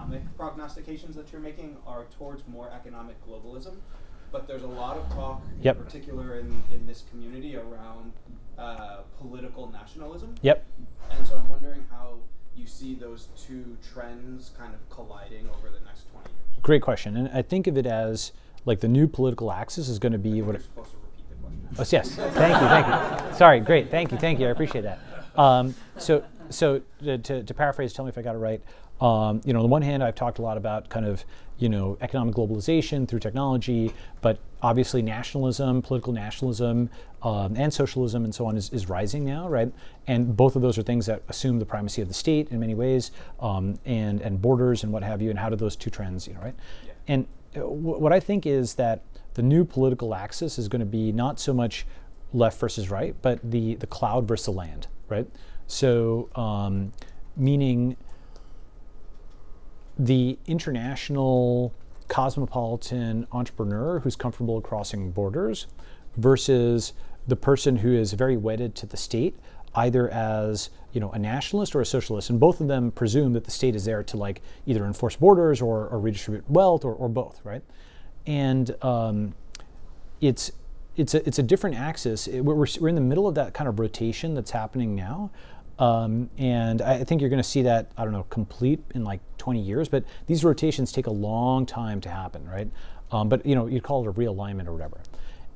economic prognostications that you're making are towards more economic globalism, but there's a lot of talk, in particular in this community, around political nationalism. And so I'm wondering how you see those two trends kind of colliding over the next 20 years. Great question, and I think of it as like the new political axis is going to be what. You're supposed to repeat the question. Oh, yes, thank you. Sorry, great, thank you, I appreciate that. So to paraphrase, tell me if I got it right. On the one hand, I've talked a lot about kind of, economic globalization through technology, but obviously nationalism, political nationalism, and socialism and so on is rising now, right? And both of those are things that assume the primacy of the state in many ways, and borders and what have you, and how do those two trends, right? Yeah. And what I think is that the new political axis is going to be not so much left versus right, but the cloud versus the land, right? So, meaning the international cosmopolitan entrepreneur who's comfortable crossing borders versus the person who is very wedded to the state, either as a nationalist or a socialist, and both of them presume that the state is there to like either enforce borders or redistribute wealth or both, right? And it's a different axis. We're in the middle of that kind of rotation that's happening now. And I think you're going to see that, I don't know, complete in like 20 years, but these rotations take a long time to happen, right? But you'd call it a realignment or whatever.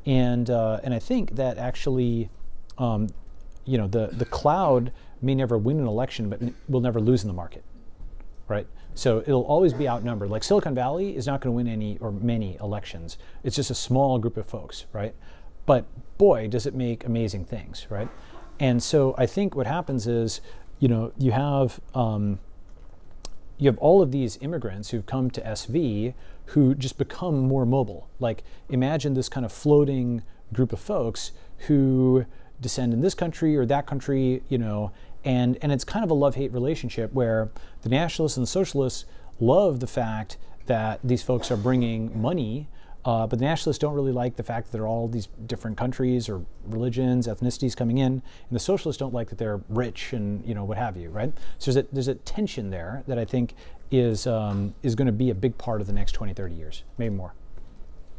And I think that actually, the cloud may never win an election, but will never lose in the market, right? So it'll always be outnumbered. Like Silicon Valley is not going to win any or many elections. It's just a small group of folks, right? But boy, does it make amazing things, right? And so I think what happens is, you have all of these immigrants who've come to SV who just become more mobile. Like imagine this kind of floating group of folks who descend in this country or that country, and it's kind of a love-hate relationship where the nationalists and the socialists love the fact that these folks are bringing money, but the nationalists don't really like the fact that there are all these different countries or religions, ethnicities coming in, and the socialists don't like that they're rich and what have you, right? So there's a tension there that I think is going to be a big part of the next 20, 30 years, maybe more.